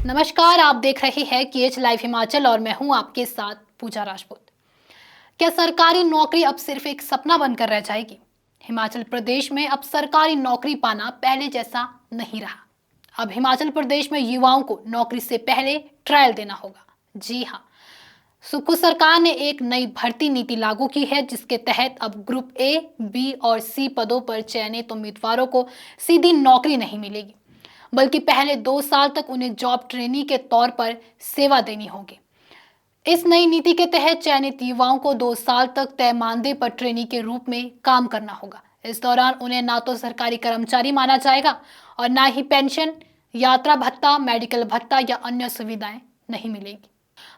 नमस्कार, आप देख रहे हैं केएच लाइव हिमाचल और मैं हूं आपके साथ पूजा राजपूत। क्या सरकारी नौकरी अब सिर्फ एक सपना बनकर रह जाएगी? हिमाचल प्रदेश में अब सरकारी नौकरी पाना पहले जैसा नहीं रहा। अब हिमाचल प्रदेश में युवाओं को नौकरी से पहले ट्रायल देना होगा। जी हाँ, सुक्खू सरकार ने एक नई भर्ती नीति लागू की है, जिसके तहत अब ग्रुप ए, बी और सी पदों पर चयनित उम्मीदवारों को सीधी नौकरी नहीं मिलेगी, बल्कि पहले 2 साल तक उन्हें जॉब ट्रेनी के तौर पर सेवा देनी होगी। इस नई नीति के तहत चयनित युवाओं को 2 साल तक तय मानदेय पर ट्रेनी के रूप में काम करना होगा। इस दौरान उन्हें ना तो सरकारी कर्मचारी माना जाएगा और ना ही पेंशन, यात्रा भत्ता, मेडिकल भत्ता या अन्य सुविधाएं नहीं मिलेगी।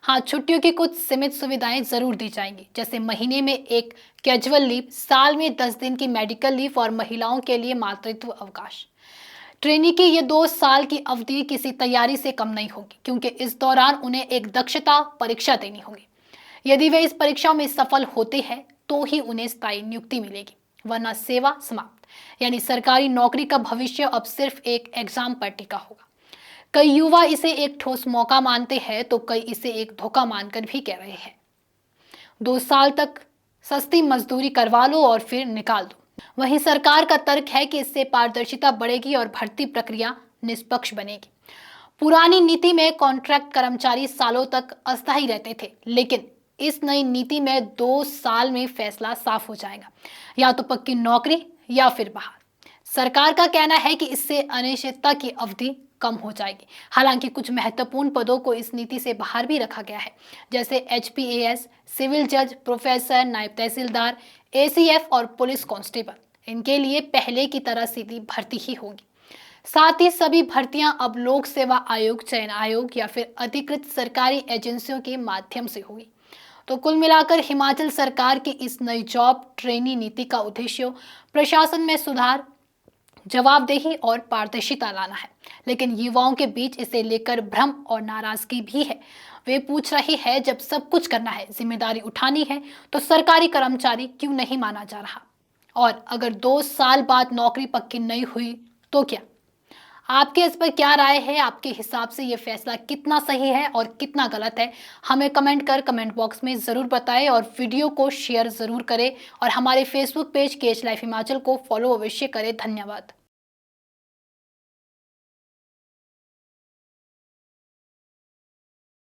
हाँ, छुट्टियों की कुछ सीमित सुविधाएं जरूर दी जाएंगी, जैसे महीने में एक कैजुअल लीव, साल में 10 दिन की मेडिकल लीव और महिलाओं के लिए मातृत्व अवकाश। ट्रेनी की ये 2 साल की अवधि किसी तैयारी से कम नहीं होगी, क्योंकि इस दौरान उन्हें एक दक्षता परीक्षा देनी होगी। यदि वे इस परीक्षा में सफल होते हैं तो ही उन्हें स्थायी नियुक्ति मिलेगी, वरना सेवा समाप्त। यानी सरकारी नौकरी का भविष्य अब सिर्फ एक एग्जाम पर टिका होगा। कई युवा इसे एक ठोस मौका मानते हैं तो कई इसे एक धोखा मानकर भी कह रहे हैं। 2 साल तक सस्ती मजदूरी करवा लो और फिर निकाल दो। वहीं सरकार का तर्क है कि इससे पारदर्शिता बढ़ेगी और भर्ती प्रक्रिया निष्पक्ष बनेगी। पुरानी नीति में कॉन्ट्रैक्ट कर्मचारी सालों तक अस्थायी रहते थे, लेकिन इस नई नीति में 2 साल में फैसला साफ हो जाएगा, या तो पक्की नौकरी या फिर बाहर। सरकार का कहना है कि इससे अनिश्चितता की अवधि कम हो जाएगी। हालांकि कुछ महत्वपूर्ण पदों को इस नीति से बाहर भी रखा गया है, जैसे HPAS, सिविल जज, प्रोफेसर, नायब तहसीलदार, ACF और पुलिस कांस्टेबल। इनके लिए पहले की तरह सीधी भर्ती ही होगी। साथ ही सभी भर्तियां अब लोक सेवा आयोग, चयन आयोग या फिर अधिकृत सरकारी एजेंसियों के माध्यम से होगी। तो कुल मिलाकर हिमाचल सरकार की इस नई जॉब ट्रेनी नीति का उद्देश्य प्रशासन में सुधार, जवाबदेही और पारदर्शिता लाना है। लेकिन युवाओं के बीच इसे लेकर भ्रम और नाराजगी भी है। वे पूछ रहे हैं, जब सब कुछ करना है, जिम्मेदारी उठानी है, तो सरकारी कर्मचारी क्यों नहीं माना जा रहा? और अगर 2 साल बाद नौकरी पक्की नहीं हुई तो क्या? आपके इस पर क्या राय है? आपके हिसाब से ये फैसला कितना सही है और कितना गलत है? हमें कमेंट बॉक्स में ज़रूर बताएं और वीडियो को शेयर ज़रूर करें और हमारे Facebook page KH live Himachal को फॉलो अवश्य करें। धन्यवाद।